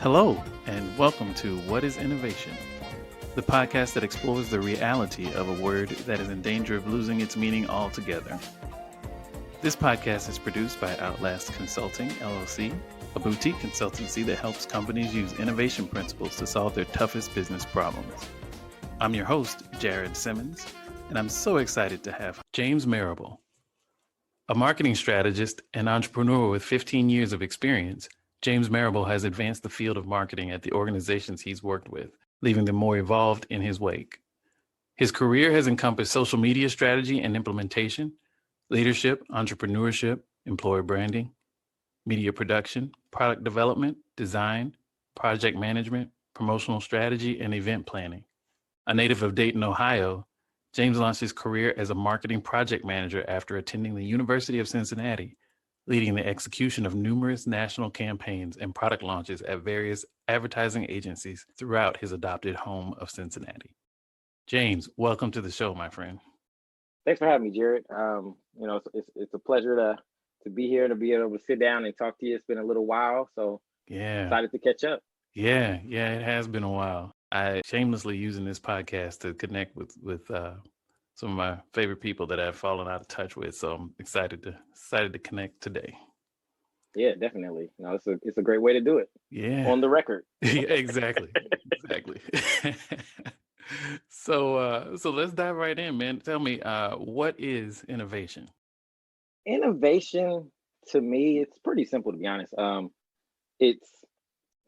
Hello, and welcome to What is Innovation, the podcast that explores the reality of a word that is in danger of losing its meaning altogether. This podcast is produced by Outlast Consulting, LLC, a boutique consultancy that helps companies use innovation principles to solve their toughest business problems. I'm your host, Jared Simmons, and I'm so excited to have James Marable. A marketing strategist and entrepreneur with 15 years of experience, James Marable has advanced the field of marketing at the organizations he's worked with, leaving them more evolved in his wake. His career has encompassed social media strategy and implementation, leadership, entrepreneurship, employer branding, media production, product development, design, project management, promotional strategy, and event planning. A native of Dayton, Ohio, James launched his career as a marketing project manager after attending the University of Cincinnati, leading the execution of numerous national campaigns and product launches at various advertising agencies throughout his adopted home of Cincinnati. James, welcome to the show, my friend. Thanks for having me, Jared. It's a pleasure to be here, to be able to sit down and talk to you. It's been a little while, so excited to catch up. Yeah, it has been a while. I shamelessly using this podcast to connect with some of my favorite people that I've fallen out of touch with. So I'm excited to connect today. Yeah, definitely. No, it's a great way to do it. Yeah. On the record. Yeah, exactly. So let's dive right in, man. Tell me, what is innovation? Innovation, to me, it's pretty simple, to be honest. It's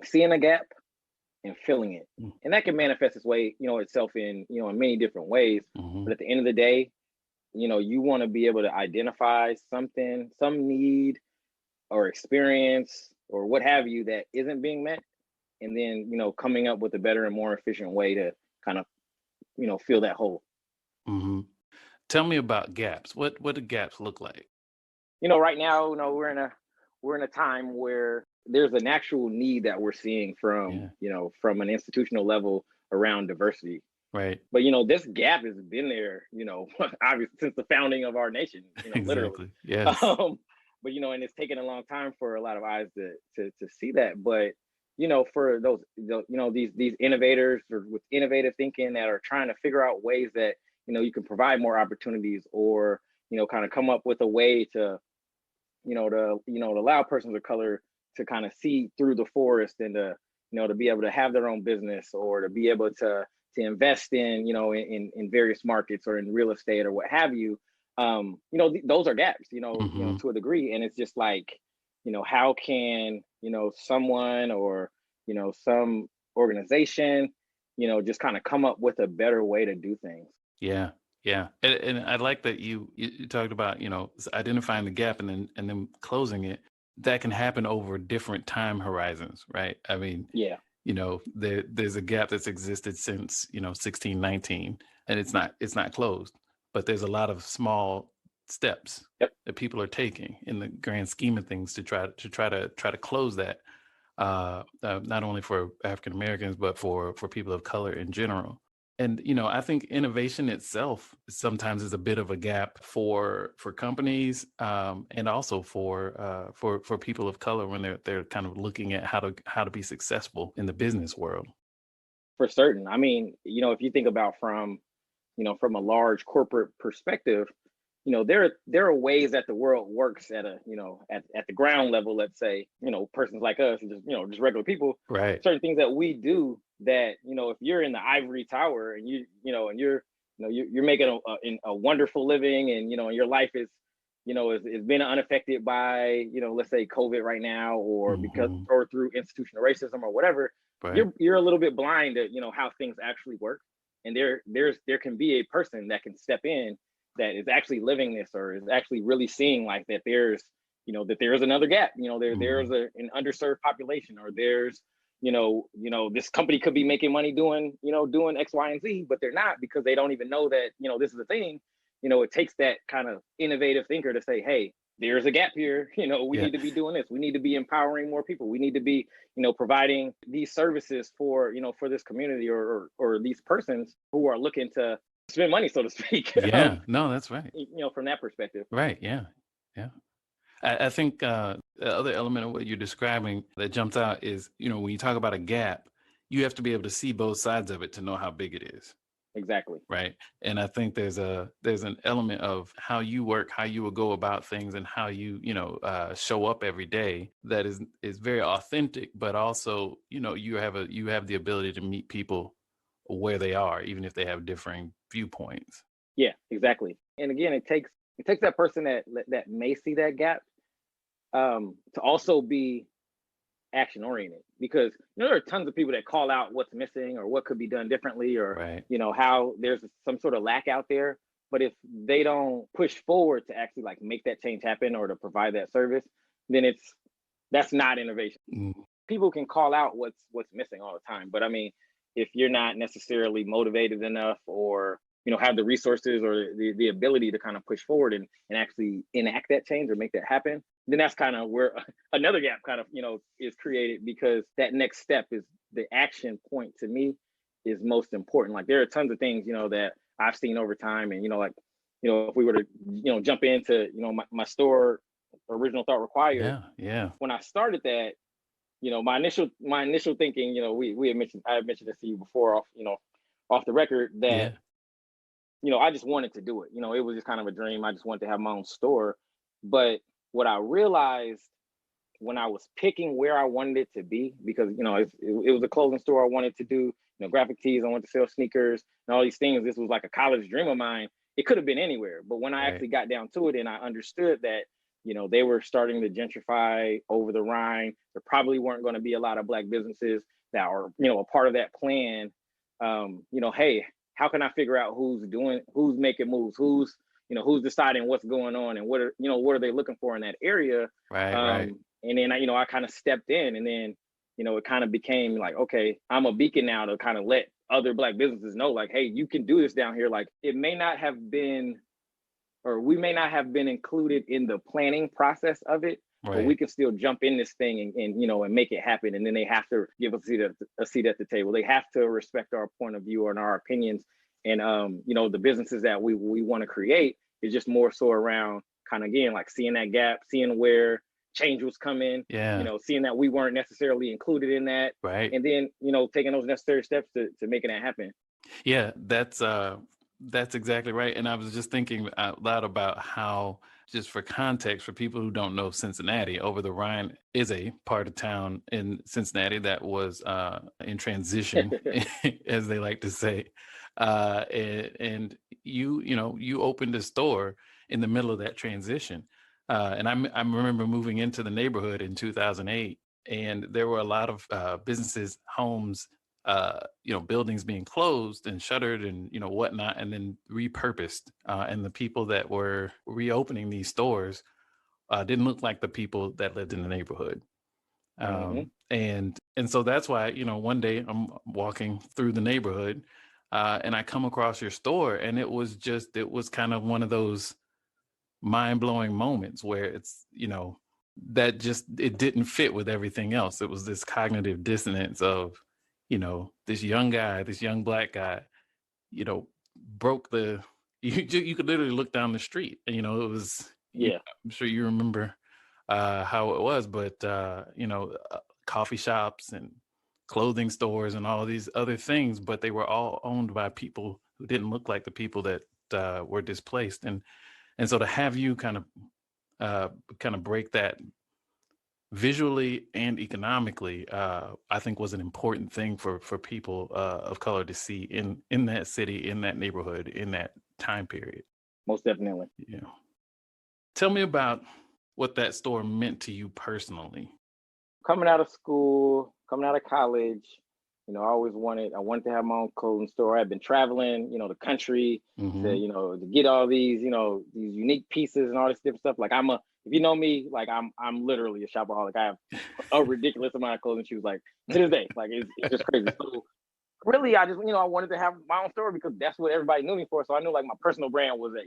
seeing a gap and filling it. And that can manifest itself in many different ways. Mm-hmm. But at the end of the day, you want to be able to identify something, some need or experience or what have you that isn't being met, and then coming up with a better and more efficient way to kind of fill that hole. Mm-hmm. Tell me about gaps. What do gaps look like? Right now, we're in a time where there's an actual need that we're seeing from from an institutional level around diversity. Right. But this gap has been there, obviously since the founding of our nation, Exactly. Literally. Yes. But and it's taken a long time for a lot of eyes to see that. But for those these innovators or with innovative thinking that are trying to figure out ways that you can provide more opportunities, or kind of come up with a way to to allow persons of color to kind of see through the forest, and to be able to have their own business, or to be able to invest in in various markets or in real estate or what have you. Those are gaps, Mm-hmm. to a degree. And it's just like, how can, someone or, some organization, just kind of come up with a better way to do things. Yeah. And I like that you talked about, identifying the gap and then closing it. That can happen over different time horizons, right? I mean, yeah. There's a gap that's existed since 1619, and it's not closed, but there's a lot of small steps that people are taking in the grand scheme of things to try to close that, not only for African Americans but for people of color in general. And I think innovation itself sometimes is a bit of a gap for companies, and also for people of color when they're kind of looking at how to be successful in the business world. For certain. I mean, if you think about from a large corporate perspective, there are ways that the world works at a at the ground level. Let's say persons like us, just regular people, right? Certain things that we do that if you're in the ivory tower and you're making a wonderful living, and your life is is been unaffected by let's say COVID right now, or because or through institutional racism or whatever, right. You're a little bit blind to how things actually work, and there can be a person that can step in that is actually living this, or is actually really seeing like that there's that there's another gap, there's an underserved population, or there's this company could be making money doing X, Y, and Z, but they're not, because they don't even know that this is a thing. It takes that kind of innovative thinker to say, hey, there's a gap here. We need to be doing this. We need to be empowering more people. We need to be providing these services for for this community, or these persons who are looking to spend money, so to speak. Yeah, no, that's right. From that perspective. Right. Yeah. I think the other element of what you're describing that jumps out is, when you talk about a gap, you have to be able to see both sides of it to know how big it is. Exactly. Right. And I think there's an element of how you work, how you will go about things, and how show up every day that is very authentic, but also, you have the ability to meet people where they are, even if they have differing viewpoints. Yeah, exactly. And again, it takes that person that may see that gap to also be action oriented, because there are tons of people that call out what's missing or what could be done differently, or Right. how there's some sort of lack out there. But if they don't push forward to actually like make that change happen or to provide that service, then that's not innovation. Mm. People can call out what's missing all the time, but I mean, if you're not necessarily motivated enough, or have the resources or the ability to kind of push forward and actually enact that change or make that happen, then that's kind of where another gap kind of is created, because that next step is the action point. To me, is most important. Like, there are tons of things that I've seen over time, and like if we were to jump into my store original thought required. Yeah. When I started that, my initial thinking, I had mentioned this to you before off the record, that Yeah. I just wanted to do it. It was just kind of a dream. I just wanted to have my own store. But what I realized when I was picking where I wanted it to be, because it was a clothing store I wanted to do, graphic tees, I wanted to sell sneakers and all these things. This was like a college dream of mine. It could have been anywhere, but when I Right. actually got down to it and I understood that they were starting to gentrify over the Rhine, there probably weren't going to be a lot of black businesses that are a part of that plan. Hey, how can I figure out who's making moves, who's deciding what's going on, and what are they looking for in that area. Right. And then I kind of stepped in, and then it kind of became like, okay, I'm a beacon now to kind of let other black businesses know, like, hey, you can do this down here. Like, it may not have been, or we may not have been included in the planning process of it, but we Right. can still jump in this thing and make it happen. And then they have to give us a seat at the table. They have to respect our point of view and our opinions. And the businesses that we want to create is just more so around kind of, again, like seeing that gap, seeing where change was coming, Yeah. seeing that we weren't necessarily included in that, Right. and then taking those necessary steps to making that happen. Yeah, that's exactly right. And I was just thinking out loud about how, just for context, for people who don't know Cincinnati, over the Rhine is a part of town in Cincinnati that was in transition, as they like to say. And you opened a store in the middle of that transition. And I remember moving into the neighborhood in 2008, and there were a lot of businesses, homes, buildings being closed and shuttered and whatnot, and then repurposed. And the people that were reopening these stores didn't look like the people that lived in the neighborhood. Hmm. And so that's why one day I'm walking through the neighborhood, and I come across your store, and it was kind of one of those mind blowing moments where it's that just it didn't fit with everything else. It was this cognitive dissonance of this young guy, this young black guy, you know broke the you could literally look down the street, and it was Yeah. I'm sure you remember how it was, but coffee shops and clothing stores and all of these other things, but they were all owned by people who didn't look like the people that were displaced. And so to have you kind of break that visually and economically, I think was an important thing for people of color to see in that city, in that neighborhood, in that time period. Most definitely. Yeah. Tell me about what that store meant to you personally. Coming out of school, coming out of college, I wanted to have my own clothing store. I had been traveling, the country to, Hmm. to get all these, these unique pieces and all this different stuff. Like, if you know me, like, I'm literally a shopaholic. I have a ridiculous amount of clothing shoes, like, to this day. Like, it's just crazy. So really, I just, I wanted to have my own store because that's what everybody knew me for. So I knew, like, my personal brand was that,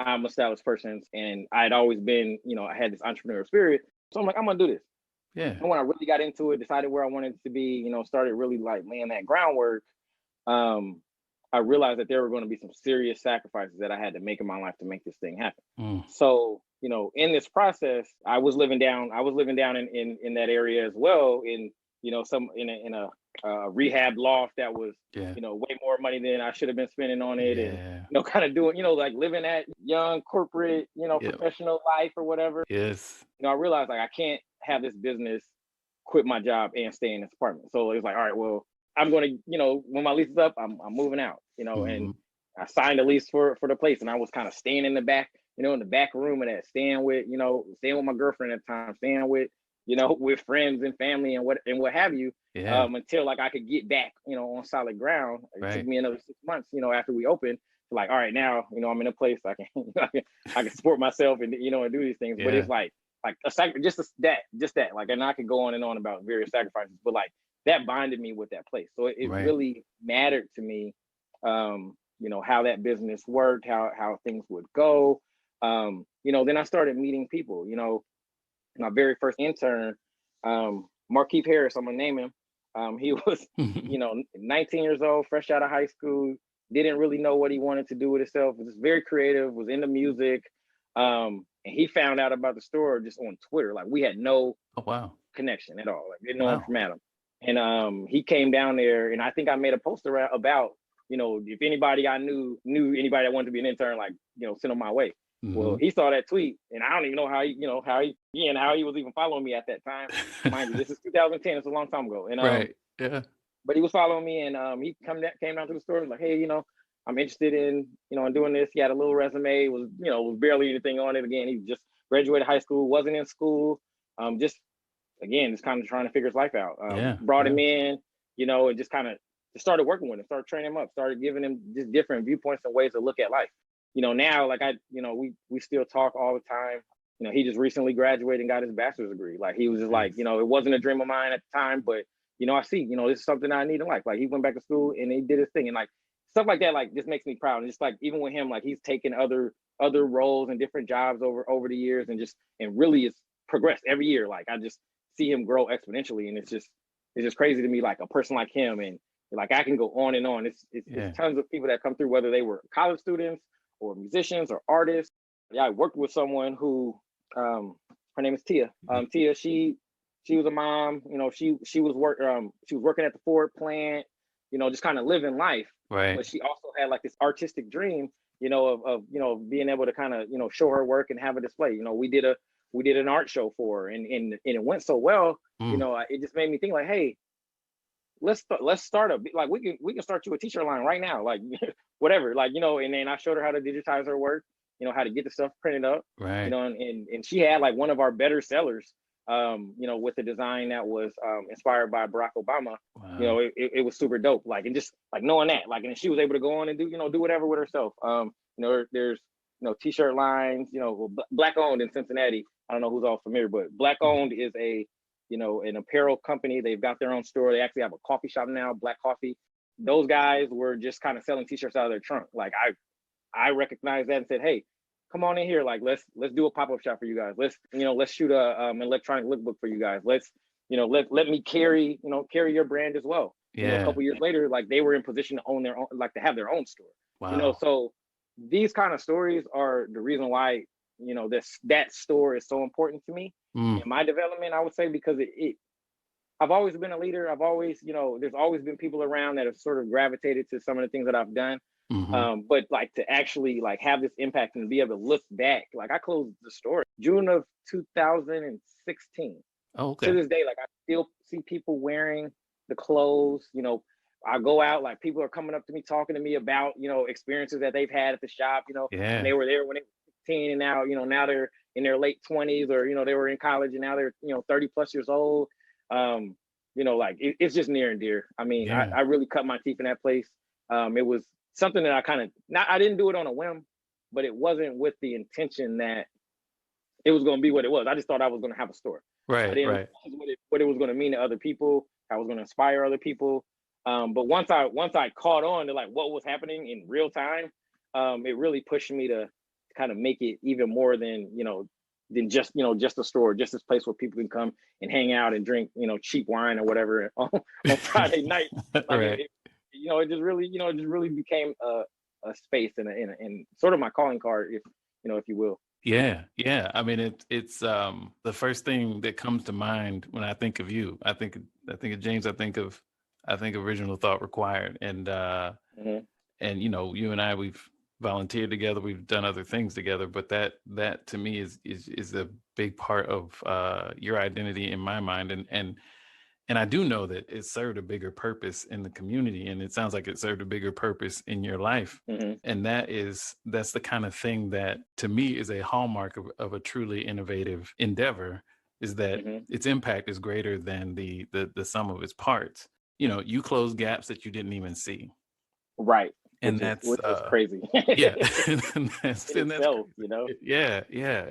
I'm a stylish person, and I had always been, I had this entrepreneurial spirit. So I'm like, I'm gonna do this. Yeah. And when I really got into it, decided where I wanted it to be, started really like laying that groundwork. Um, I realized that there were going to be some serious sacrifices that I had to make in my life to make this thing happen. Mm. So, in this process, I was living down in that area as well, in a rehab loft that was, Yeah. way more money than I should have been spending on it. And, Yeah. kind of doing, like living that young corporate, Yep. professional life or whatever. Yes. I realized like I can't have this business, quit my job and stay in this apartment. So it was like, all right, well, I'm going to, when my lease is up, I'm moving out, and I signed a lease for the place, and I was kind of staying in the back, in the back room of that, staying with my girlfriend at the time, staying with, with friends and family and what have you, Yeah. until like I could get back, on solid ground. It took Right. me another 6 months, after we opened, like, all right, now, I'm in a place I can, I can support myself and, and do these things. But Yeah. it's like just that, like, and I could go on and on about various sacrifices, but like that bonded me with that place. So it Right. really mattered to me, how that business worked, how things would go. Then I started meeting people, my very first intern, Markeith Harris, I'm gonna name him. He was, 19 years old, fresh out of high school, didn't really know what he wanted to do with himself, was very creative, was into music. And he found out about the store just on Twitter. Like, we had no Oh, wow. connection at all. Like, didn't know him Wow. from Adam. And he came down there, and I think I made a post about, if anybody I knew anybody that wanted to be an intern, like, send them my way. Well, he saw that tweet, and I don't even know how he was even following me at that time. Mind you, this is 2010. It's a long time ago. And Right. Yeah. but he was following me, and he came down to the store, like, hey, I'm interested in, in doing this. He had a little resume, was barely anything on it. Again, he just graduated high school, wasn't in school, just kind of trying to figure his life out. Brought him in, and just kind of started working with him, started training him up, started giving him just different viewpoints and ways to look at life. Now, like, we still talk all the time. He just recently graduated and got his bachelor's degree. Like, he was just like, it wasn't a dream of mine at the time, but I see, this is something I need in life. Like, he went back to school and he did his thing, and like stuff like that, like, just makes me proud. And just like, even with him, like, he's taken other roles and different jobs over the years, and really is progressed every year. Like, I just see him grow exponentially, and it's just crazy to me, like, a person like him. And like, I can go on and on. It's tons of people that come through, whether they were college students or musicians or artists. Yeah, I worked with someone who, her name is Tia. Tia, she was a mom. She was working at the Ford plant. Just kind of living life. Right. But she also had like this artistic dream, of being able to kind of, show her work and have a display. We did an art show for her, and it went so well. It just made me think, like, hey, let's start like, we can start you a t-shirt line right now, like, whatever, like, and then I showed her how to digitize her work, how to get the stuff printed up, Right. And she had like one of our better sellers, with the design that was inspired by Barack Obama. Wow. It was super dope, like, and just like knowing that, like, and she was able to go on and do whatever with herself. There's t-shirt lines, Black owned in Cincinnati. I don't know who's all familiar, but Black owned is an apparel company. They've got their own store. They actually have a coffee shop now, Black Coffee. Those guys were just kind of selling t-shirts out of their trunk. Like, I recognized that and said, hey, come on in here. Like, let's do a pop-up shop for you guys. Let's shoot an electronic lookbook for you guys. Let's, let me carry your brand as well. Yeah. A couple years later, like, they were in position to own their own, like, to have their own store. Wow. So these kind of stories are the reason why, that store is so important to me in my development, I would say, because I've always been a leader. I've always, there's always been people around that have sort of gravitated to some of the things that I've done. But like, to actually like have this impact and be able to look back, like, I closed the store June of 2016. Oh, okay. To this day, like, I still see people wearing the clothes. I go out, like, people are coming up to me, talking to me about, experiences that they've had at the shop, Yeah. and they were there when they were 16, and now, now they're in their late 20s, or, they were in college and now they're, 30 plus years old. Like, it's just near and dear. I mean, Yeah. I really cut my teeth in that place. It was something that I didn't do it on a whim, but it wasn't with the intention that it was going to be what it was. I just thought I was going to have a store. Right. I didn't Right. realize what it was going to mean to other people. I was going to inspire other people. But once I caught on to like what was happening in real time, it really pushed me to kind of make it even more than just a store, just this place where people can come and hang out and drink, cheap wine or whatever on Friday night. Like, Right. it just really, it just really became a space and and sort of my calling card, if you will. Yeah, yeah. I mean, it's the first thing that comes to mind when I think of you. I think of James. I think original thought required, Hmm. and you and I, we've volunteered together, we've done other things together, but that to me is a big part of your identity in my mind, and I do know that it served a bigger purpose in the community, and it sounds like it served a bigger purpose in your life. Hmm. And that's the kind of thing that to me is a hallmark of a truly innovative endeavor, is that Hmm. its impact is greater than the sum of its parts. You close gaps that you didn't even see. Right. And Which is that's crazy yeah. in And that's itself, crazy. Yeah, yeah.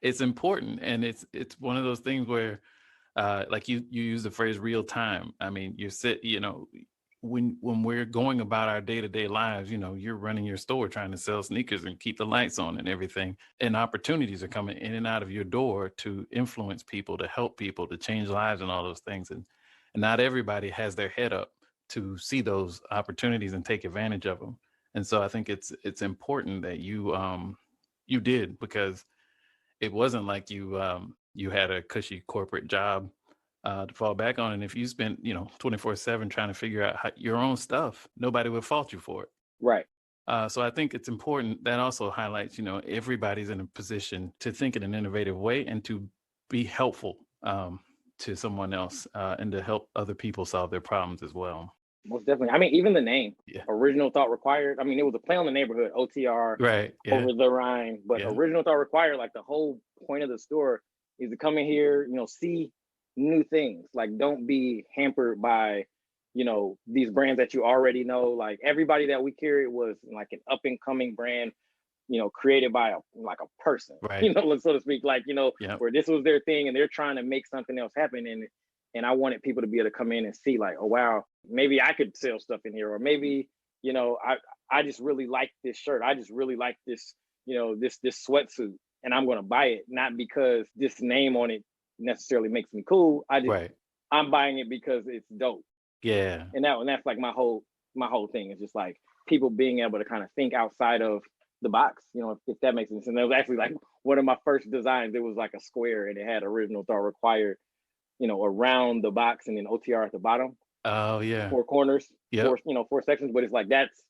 It's important, and it's one of those things where like you use the phrase real time. I mean, when we're going about our day-to-day lives, you're running your store trying to sell sneakers and keep the lights on and everything, and opportunities are coming in and out of your door to influence people, to help people, to change lives and all those things, and not everybody has their head up to see those opportunities and take advantage of them. And so I think it's important that you did, because it wasn't like you had a cushy corporate job to fall back on. And if you spent 24/7 trying to figure out your own stuff, nobody would fault you for it. right. So I think it's important. That also highlights everybody's in a position to think in an innovative way and to be helpful to someone else, and to help other people solve their problems as well. Most definitely. I mean, even the name, Yeah. original thought required. I mean, it was a play on the neighborhood, OTR, Right. Yeah. over the Rhine, but Yeah. original thought required, like the whole point of the store is to come in here, see new things. Like, don't be hampered by, these brands that you already know. Like, everybody that we carried was like an up and coming brand, created by a person, Right. so to speak, like, Yeah. where this was their thing and they're trying to make something else happen. And I wanted people to be able to come in and see, like, oh wow, maybe I could sell stuff in here, or maybe, I just really like this shirt. I just really like this, this sweatsuit, and I'm gonna buy it, not because this name on it necessarily makes me cool. Right. I'm buying it because it's dope. Yeah. And that's like my whole thing is just like people being able to kind of think outside of the box, if that makes sense. And it was actually like one of my first designs. It was like a square and it had original thought required, around the box, and then OTR at the bottom, Oh yeah. four corners, Yep. four sections. But it's like that's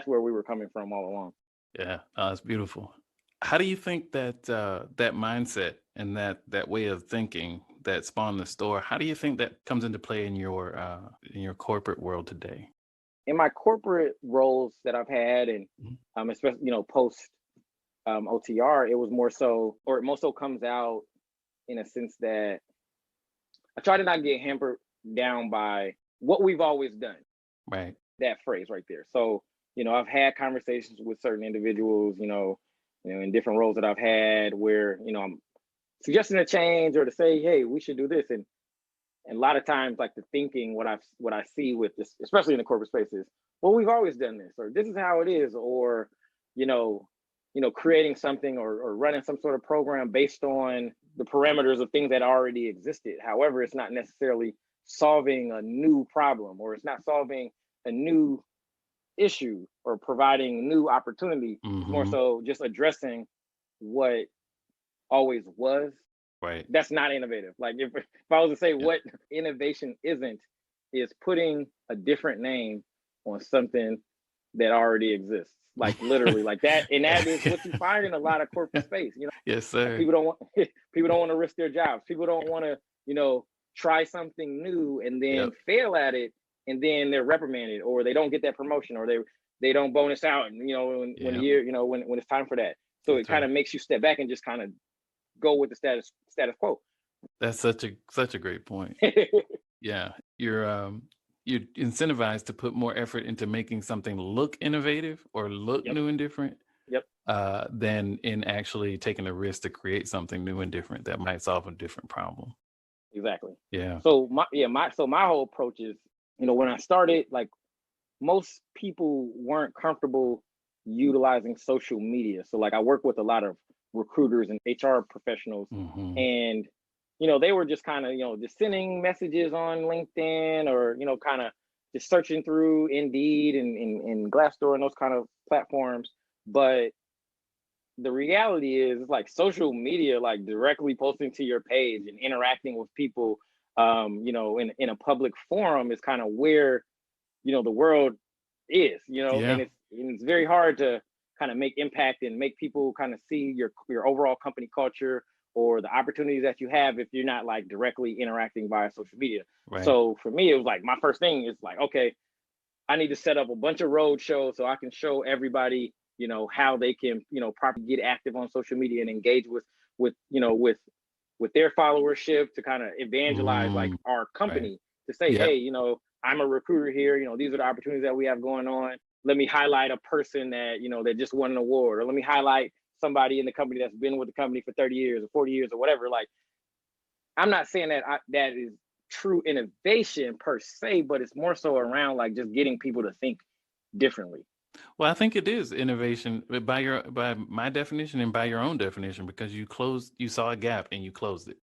where we were coming from all along. Yeah, that's beautiful. How do you think that that mindset and that way of thinking that spawned the store? How do you think that comes into play in your corporate world today? In my corporate roles that I've had, and Mhm. especially post OTR, it was more so, or it more so comes out in a sense that I try to not get hampered down by what we've always done. Right. That phrase right there. So, I've had conversations with certain individuals, in different roles that I've had where, I'm suggesting a change or to say, hey, we should do this. And a lot of times, like, the thinking, what I see with this, especially in the corporate spaces, well, we've always done this, or this is how it is, or, you know, creating something, or running some sort of program based on the parameters of things that already existed. However, it's not necessarily solving a new problem, or it's not solving a new issue, or providing new opportunity. It's more Hmm. so just addressing what always was. Right. That's not innovative. Like, if I was to say Yep. what innovation isn't, is putting a different name on something that already exists. Like, literally, like that. And that is what you find in a lot of corporate space. Yes, Like, sir. people don't want people don't want to risk their jobs. People don't want to, try something new and then Yep. fail at it, and then they're reprimanded, or they don't get that promotion, or they don't bonus out, and when the Yep. year, when it's time for that. So it That's kind right. of makes you step back and just kind of go with the status quo. That's such a great point. Yeah, you're incentivized to put more effort into making something look innovative or look Yep. new and different, Yep. than in actually taking a risk to create something new and different that might solve a different problem. Exactly. Yeah. So my whole approach is, when I started, like, most people weren't comfortable utilizing social media. So, like, I work with a lot of recruiters and HR professionals, Hmm. and they were just kind of, just sending messages on LinkedIn, or kind of just searching through Indeed and Glassdoor and those kind of platforms. But the reality is like social media, like directly posting to your page and interacting with people, in a public forum is kind of where, the world is, Yeah. and it's very hard to kind of make impact and make people kind of see your overall company culture or the opportunities that you have if you're not like directly interacting via social media. Right. So for me, it was like my first thing is like, okay, I need to set up a bunch of road shows so I can show everybody, how they can, properly get active on social media and engage with, with their followership to kind of evangelize like Mm, our right. company to say, Yep. hey, I'm a recruiter here. These are the opportunities that we have going on. Let me highlight a person that, that just won an award, or let me highlight somebody in the company that's been with the company for 30 years or 40 years or whatever. Like, I'm not saying that that is true innovation per se, but it's more so around like just getting people to think differently. Well, I think it is innovation by my definition and by your own definition, because you saw a gap and you closed it.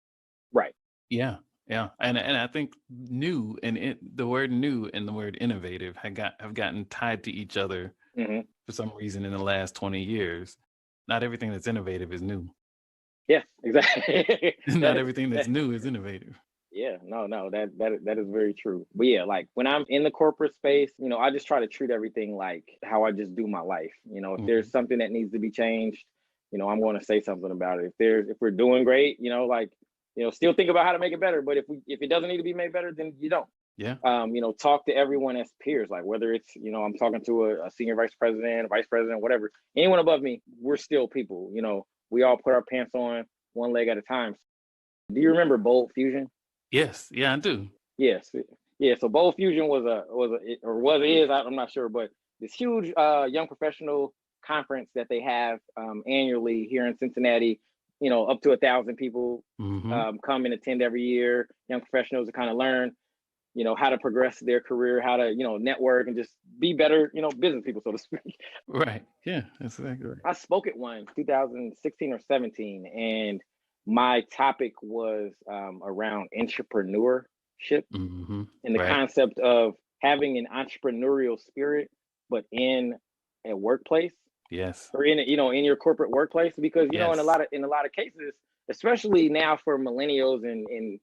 Right. Yeah. Yeah. And I think new and the word new and the word innovative have gotten tied to each other Hmm. for some reason in the last 20 years. Not everything that's innovative is new. Yeah, exactly. Not that everything that that's new is innovative. Yeah, no, that is very true. But yeah, like when I'm in the corporate space, I just try to treat everything like how I just do my life. If there's Mhm. something that needs to be changed, I'm going to say something about it. If we're doing great, like, still think about how to make it better. But if it doesn't need to be made better, then you don't. Yeah. Talk to everyone as peers, like whether it's, I'm talking to a senior vice president, whatever, anyone above me, we're still people. We all put our pants on one leg at a time. Do you remember Bold Fusion? Yes. Yeah, I do. Yes, yeah. So Bold Fusion is, I'm not sure, but this huge young professional conference that they have annually here in Cincinnati. Up to 1,000 people Hmm. come and attend every year. Young professionals to kind of learn, how to progress their career, how to, network and just be better, business people, so to speak. Right. Yeah, that's exactly right. I spoke at one 2016 or 17, and my topic was around entrepreneurship Hmm. and the Right. concept of having an entrepreneurial spirit, but in a workplace Yes. or in your corporate workplace, because in a Yes. lot of cases, especially now for millennials and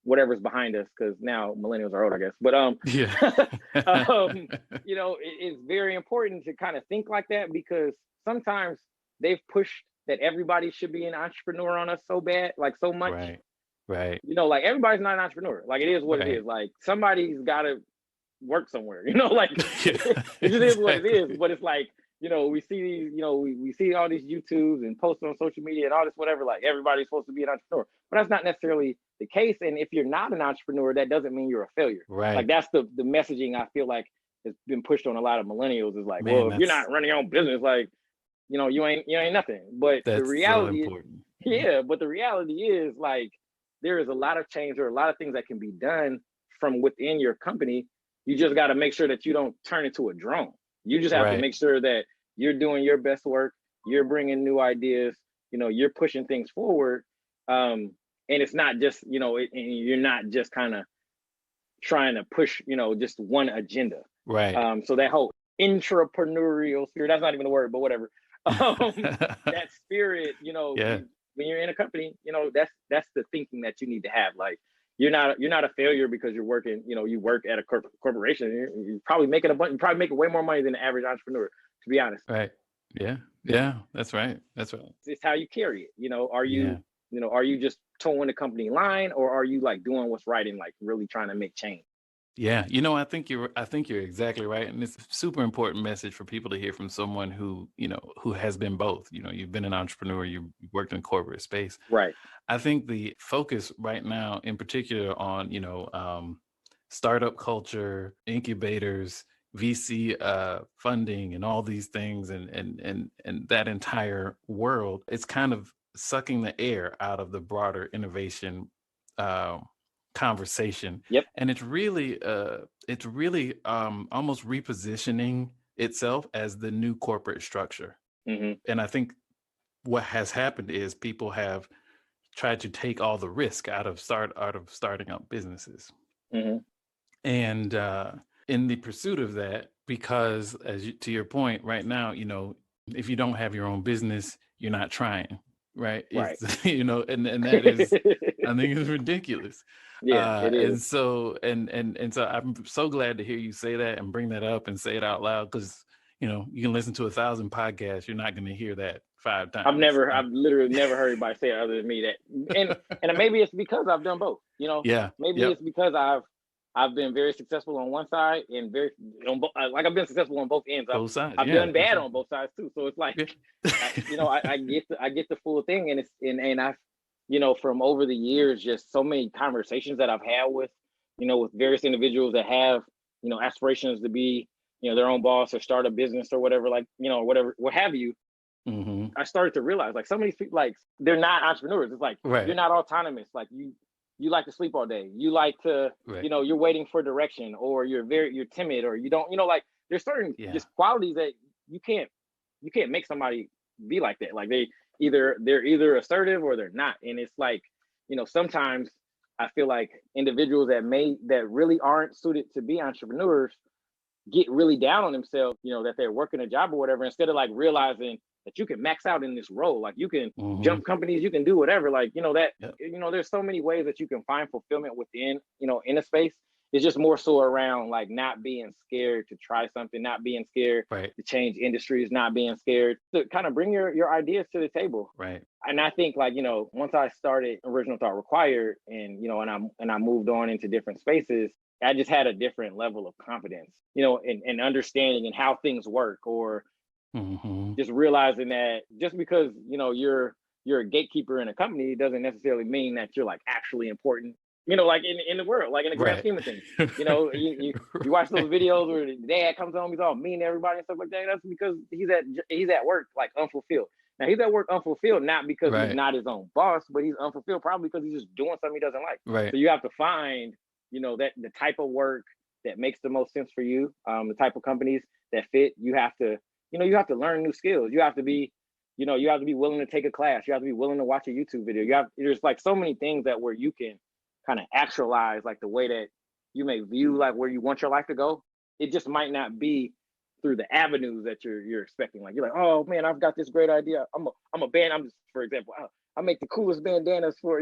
whatever's behind us, because now millennials are old, I guess. But Yeah. it's very important to kind of think like that, because sometimes they've pushed that everybody should be an entrepreneur on us so bad, like so much. Right. Right. Like everybody's not an entrepreneur. Like it is what it Right. is. Like somebody's got to work somewhere. Like Yeah. it just is what it is. Exactly. But it's like, we see these, we see all these YouTubes and posts on social media and all this whatever. Like everybody's supposed to be an entrepreneur, but that's not necessarily the case. And if you're not an entrepreneur, that doesn't mean you're a failure. Like Right. that's the messaging I feel like has been pushed on a lot of millennials, is like, Man, well, if you're that's not running your own business, like, you ain't nothing. But the that's so reality is, important. Yeah. yeah, but the reality is like there is a lot of change or a lot of things that can be done from within your company. You just got to make sure that you don't turn into a drone. You just have to Right. make sure that you're doing your best work, you're bringing new ideas, you're pushing things forward. And it's not just, and you're not just kind of trying to push, just one agenda. Right. So that whole intrapreneurial spirit, that's not even a word, but whatever. That spirit, Yeah. when you're in a company, that's the thinking that you need to have. Like you're not a failure because you're working, you work at a corporation. You're probably making you're probably making way more money than the average entrepreneur, to be honest. Right. Yeah. Yeah. That's right. That's right. It's how you carry it. Are Yeah. you just towing the company line, or are you like doing what's right and like really trying to make change? Yeah, I think you're exactly right, and it's a super important message for people to hear from someone who has been both. You've been an entrepreneur, you worked in corporate space. Right. I think the focus right now, in particular, on startup culture, incubators, VC funding, and all these things, and that entire world, it's kind of sucking the air out of the broader innovation uh, conversation, Yep. and it's really almost repositioning itself as the new corporate structure. Hmm. And I think what has happened is people have tried to take all the risk out of starting up businesses. Hmm. And in the pursuit of that, because to your point right now, if you don't have your own business, you're not trying, right? Right. It's, and that is, I think it's ridiculous. Yeah, it And is. so, and so I'm so glad to hear you say that and bring that up and say it out loud, because, you can listen to 1,000 podcasts. You're not going to hear that 5 times. I've literally never heard anybody say it other than me and maybe it's because I've done both, Yeah. maybe Yep. it's because I've been very successful on one side and very like I've been successful on both ends. Both sides. I've Yeah, done for bad sure. on both sides too. So it's like, Yeah. I get the full thing, and I've, from over the years, just so many conversations that I've had with various individuals that have, aspirations to be, their own boss or start a business or whatever, like, whatever, what have you. Hmm. I started to realize, like, some of these people, like, they're not entrepreneurs. It's like, you're Right. not autonomous. Like, you like to sleep all day. You like to, Right. you're waiting for direction, or you're timid, or you don't, like, there's certain Yeah. just qualities that you can't make somebody be like that. Like, they're either assertive or they're not. And it's like, sometimes I feel like individuals that really aren't suited to be entrepreneurs get really down on themselves, that they're working a job or whatever, instead of like realizing that you can max out in this role. Like, you can Hmm. jump companies, you can do whatever. Like, that, Yep. there's so many ways that you can find fulfillment within, in a space. It's just more so around, like, not being scared to try something, not being scared Right. to change industries, not being scared to kind of bring your ideas to the table. Right. And I think, like, once I started Original Thought Required, and I moved on into different spaces, I just had a different level of confidence, and understanding and how things work, or Hmm. just realizing that just because, you're a gatekeeper in a company doesn't necessarily mean that you're, like, actually important, like, in the world, like, in the grand Right. scheme of things. You watch those videos where the dad comes home, he's all mean to everybody and stuff like that. That's because he's at work, like, unfulfilled. Now, he's at work unfulfilled, not because he's Right. not his own boss, but he's unfulfilled probably because he's just doing something he doesn't like. Right. So you have to find, that the type of work that makes the most sense for you, the type of companies that fit. You have to learn new skills. You have to be willing to take a class. You have to be willing to watch a YouTube video. There's, like, so many things that where you can kind of actualize, like, the way that you may view, like, where you want your life to go. It just might not be through the avenues that you're expecting. Like, you're like, oh man, I've got this great idea. I'm a band. I'm just, for example, I make the coolest bandanas for,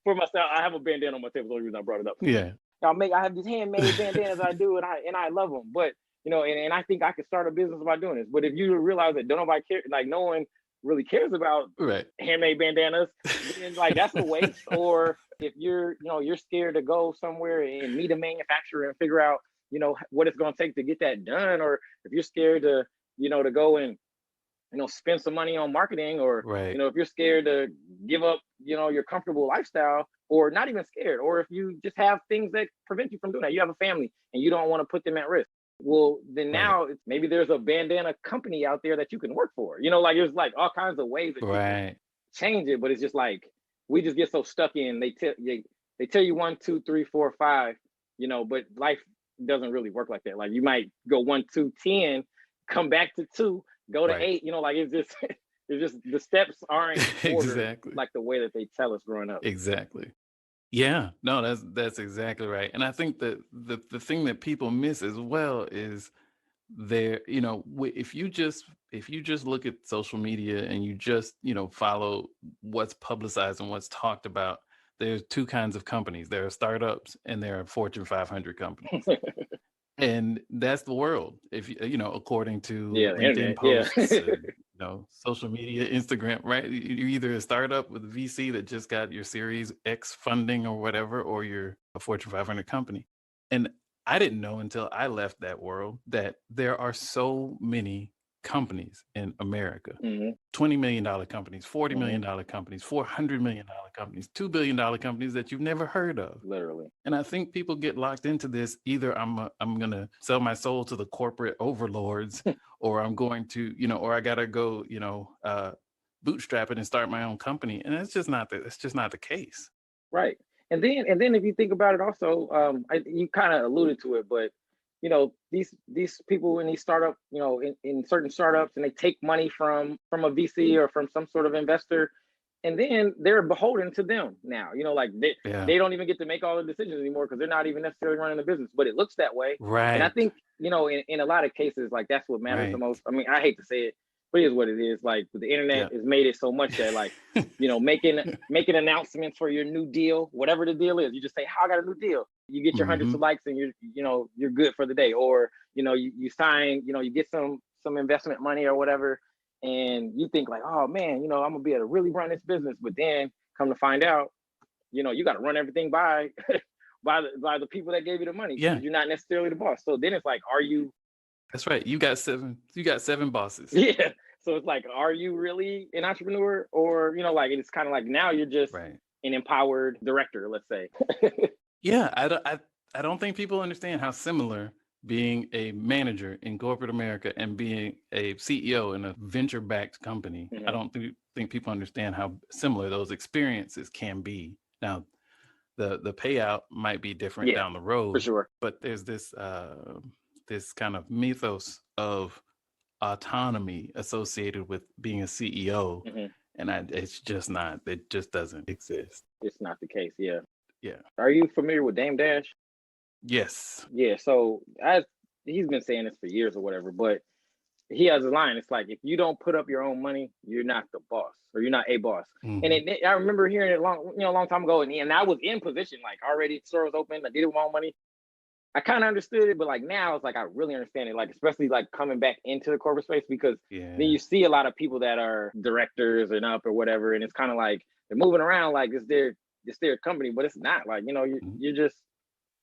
for myself. I have a bandana on my table. The only reason I brought it up. Yeah. I have these handmade bandanas I do, and I love them. But, and I think I could start a business by doing this. But if you realize that don't nobody care, like, no one really cares about Right. handmade bandanas, then, like, that's a waste. Or if you're scared to go somewhere and meet a manufacturer and figure out, what it's going to take to get that done, or if you're scared to go and, spend some money on marketing, or, Right. if you're scared to give up, your comfortable lifestyle, or not even scared, or if you just have things that prevent you from doing that, you have a family and you don't want to put them at risk. Well, then Right. now maybe there's a bandana company out there that you can work for. Like, there's, like, all kinds of ways that you can Right. change it, but it's just like we just get so stuck in. They tell you 1, 2, 3, 4, 5, but life doesn't really work like that. Like, you might go 1, 2, 10, come back to 2, go to Right. 8. Like, it's just it's just the steps aren't ordered Exactly. like the way that they tell us growing up. Exactly. Yeah. No, that's exactly right. And I think that the thing that people miss as well is there, if you just look at social media and you just, follow what's publicized and what's talked about, there's 2 kinds of companies. There are startups and there are Fortune 500 companies. And that's the world. If according to Yeah, the LinkedIn internet. Yeah. posts, and, social media, Instagram, right? You're either a startup with a VC that just got your Series X funding or whatever, or you're a Fortune 500 company. And I didn't know until I left that world that there are so many companies in America. Hmm. $20 million companies, $40 Hmm. million companies, $400 million companies, $2 billion companies that you've never heard of. Literally. And I think people get locked into this. Either I'm going to sell my soul to the corporate overlords, or I'm going to, or I got to go, bootstrap it and start my own company. And it's just not the case. Right. And then if you think about it also, you kind of alluded to it, but, these people in these startup, in certain startups, and they take money from a VC or from some sort of investor, and then they're beholden to them now. Like Yeah. they don't even get to make all the decisions anymore because they're not even necessarily running the business, but it looks that way. And I Right. think, in a lot of cases, like that's what matters the Right. most. I mean, I hate to say it, but it is what it is. Like the internet Yeah. has made it so much that like, making announcements for your new deal, whatever the deal is, you just say, "How I got a new deal." You get your hundreds of likes and you're good for the day. Or, you sign, you get some investment money or whatever, and you think like, "Oh man, I'm gonna be able to really run this business." But then come to find out, you got to run everything by by the people that gave you the money, Yeah. because you're not necessarily the boss. So then it's like, are you? That's right. You got seven bosses. Yeah. So it's like, are you really an entrepreneur, or like it's kind of like now you're just Right. an empowered director, let's say. Yeah. I don't think people understand how similar being a manager in corporate America and being a CEO in a venture-backed company. I don't think people understand how similar those experiences can be. Now, the payout might be different Yeah, down the for road, sure. but there's this kind of mythos of autonomy associated with being a CEO, and it's just not. It just doesn't exist. It's not the case. Yeah. Yeah. Are you familiar with Dame Dash? Yes. Yeah. So he's been saying this for years or whatever, but he has a line. It's like, if you don't put up your own money, you're not the boss, or you're not a boss. And I remember hearing it long time ago, and I was in position, like already store was open, I did it with my own money. I kind of understood it, but like now it's like I really understand it, like especially like coming back into the corporate space, because then you see a lot of people that are directors and up or whatever, and it's kind of like they're moving around like it's their company, but it's not. Like, you're just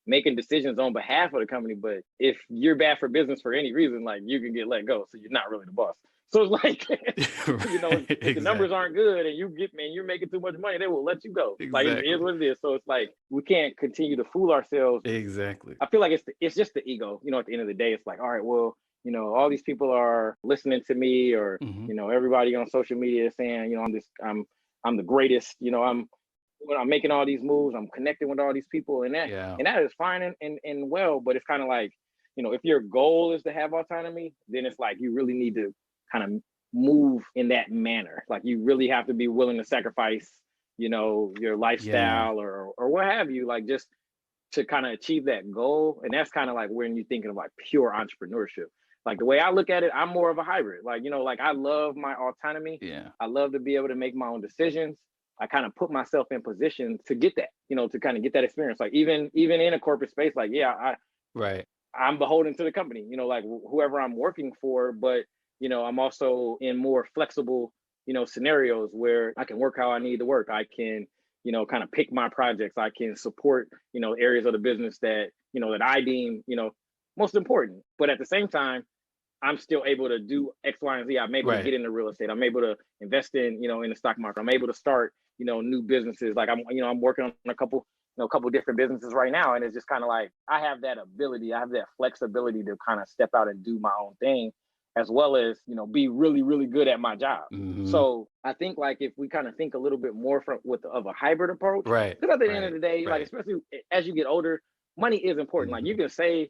making decisions on behalf of the company. But if you're bad for business for any reason, like you can get let go, so you're not really the boss. So it's like, if the numbers aren't good and you're making too much money, they will let you go. Like, it is what it is. So it's like, we can't continue to fool ourselves. Exactly. I feel like it's just the ego. At the end of the day, it's like, all right, well, all these people are listening to me, or everybody on social media is saying, I'm the greatest. I'm making all these moves, I'm connecting with all these people, and that is fine and well. But it's kind of like, if your goal is to have autonomy, then it's like you really need to kind of move in that manner. Like, you really have to be willing to sacrifice, your lifestyle or what have you, like, just to kind of achieve that goal. And that's kind of like when you're thinking of like pure entrepreneurship. Like, the way I look at it, I'm more of a hybrid. Like, like, I love my autonomy. Yeah. I love to be able to make my own decisions. I kind of put myself in position to get that, to kind of get that experience. Like, even in a corporate space, like, I'm beholden to the company, like whoever I'm working for, but, I'm also in more flexible, scenarios where I can work how I need to work. I can, kind of pick my projects. I can support, areas of the business that, that I deem, most important. But at the same time, I'm still able to do X, Y, and Z. I'm able to get into real estate. I'm able to invest in, in the stock market. I'm able to start, new businesses. Like, I'm working on a couple different businesses right now. And it's just kind of like, I have that ability. I have that flexibility to kind of step out and do my own thing, as well as, be really, really good at my job. So I think, like, if we kind of think a little bit more of a hybrid approach, because at the end of the day, like, especially as you get older, money is important. Like, you can say,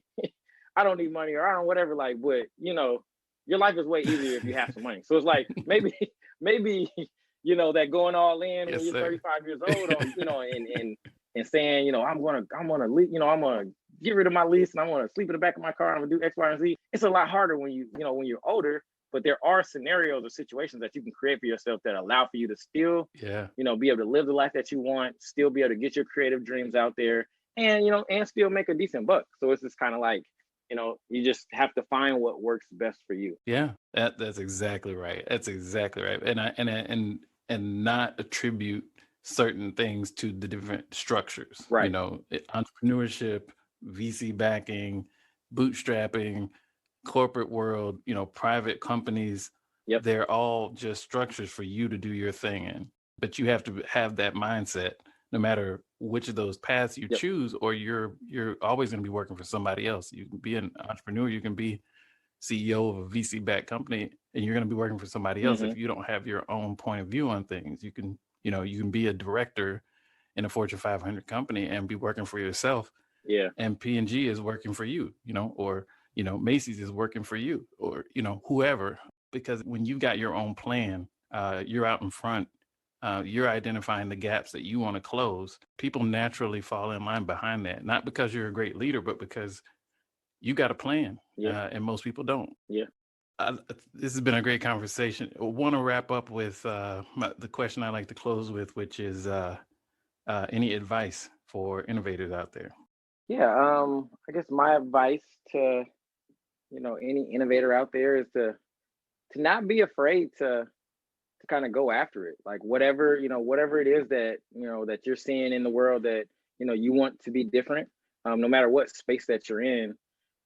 I don't need money, or I don't whatever, like, but your life is way easier if you have some money. So it's like, maybe that going all in when you're 35 years old, and saying, I'm gonna leave, I'm gonna get rid of my lease, and I'm gonna sleep in the back of my car, I'm gonna do X, Y, and Z. It's a lot harder when when you're older, but there are scenarios or situations that you can create for yourself that allow for you to still, be able to live the life that you want, still be able to get your creative dreams out there, and and still make a decent buck. So it's just kind of like, you just have to find what works best for you. Yeah, that's exactly right. That's exactly right. And not attribute certain things to the different structures. Right. Entrepreneurship, VC backing, bootstrapping, corporate world, private companies. Yep. They're all just structures for you to do your thing in. But you have to have that mindset, no matter which of those paths you choose, or you're always going to be working for somebody else. You can be an entrepreneur, you can be CEO of a VC-backed company, and you're going to be working for somebody else if you don't have your own point of view on things. You can, you can be a director in a Fortune 500 company and be working for yourself. Yeah. And P&G is working for you, or, Macy's is working for you, or, whoever. Because when you've got your own plan, you're out in front you're identifying the gaps that you want to close. People naturally fall in line behind that, not because you're a great leader, but because you got a plan, and most people don't. Yeah. This has been a great conversation. I want to wrap up with the question I like to close with, which is any advice for innovators out there? Yeah. I guess my advice to, any innovator out there is to not be afraid to kind of go after it. Like whatever it is that, that you're seeing in the world that, you want to be different, no matter what space that you're in.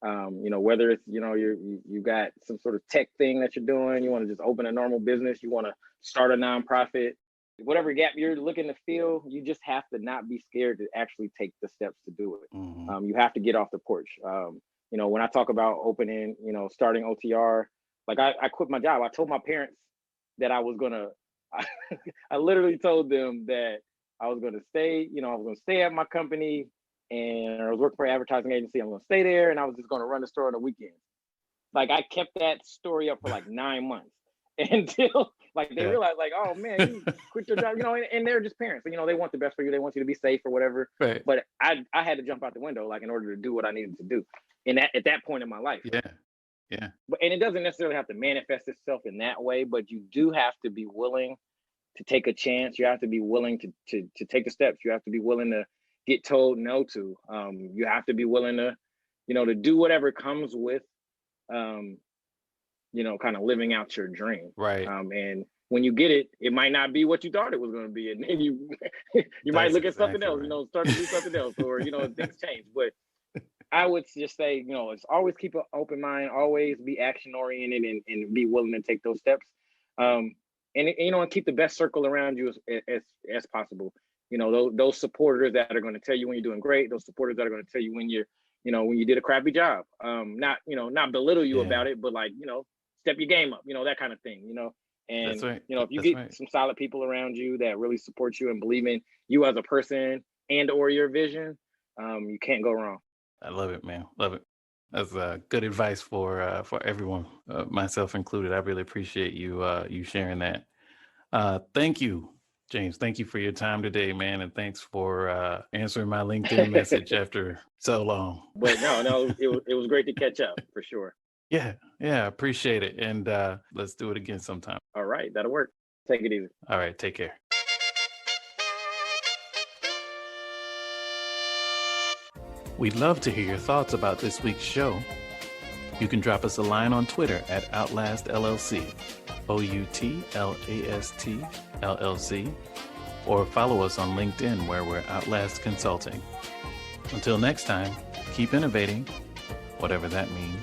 Whether it's, you got some sort of tech thing that you're doing, you want to just open a normal business, you want to start a nonprofit, whatever gap you're looking to fill, you just have to not be scared to actually take the steps to do it. Mm-hmm. You have to get off the porch. When I talk about opening, starting OTR, like I quit my job. I told my parents that I was gonna. I literally told them that I was gonna stay. I was gonna stay at my company, and I was working for an advertising agency. I'm gonna stay there, and I was just gonna run the store on the weekends. Like I kept that story up for like 9 months until like they realized, like, oh man, you quit your job, and they're just parents. They want the best for you. They want you to be safe or whatever. Right. But I had to jump out the window, like, in order to do what I needed to do. And at that point in my life. Yeah. And it doesn't necessarily have to manifest itself in that way, but you do have to be willing to take a chance. You have to be willing to take the steps. You have to be willing to get told no to. You have to be willing to, to do whatever comes with, kind of living out your dream. Right. And when you get it, it might not be what you thought it was going to be, and then you might look at something else. Right. Start to do something else, or things change. But I would just say, it's always keep an open mind, always be action oriented, and be willing to take those steps. And keep the best circle around you as possible. Those supporters that are going to tell you when you're doing great, those supporters that are going to tell you when you're, when you did a crappy job. Not belittle you about it, but like, step your game up, that kind of thing, And That's right. if you That's get some solid people around you that really support you and believe in you as a person and or your vision, you can't go wrong. I love it, man. Love it. That's good advice for everyone, myself included. I really appreciate you sharing that. Thank you, James. Thank you for your time today, man, and thanks for answering my LinkedIn message after so long. But no, it was great to catch up for sure. Yeah, appreciate it, and let's do it again sometime. All right, that'll work. Take it easy. All right, take care. We'd love to hear your thoughts about this week's show. You can drop us a line on Twitter at Outlast LLC, OUTLAST LLC, or follow us on LinkedIn where we're Outlast Consulting. Until next time, keep innovating, whatever that means.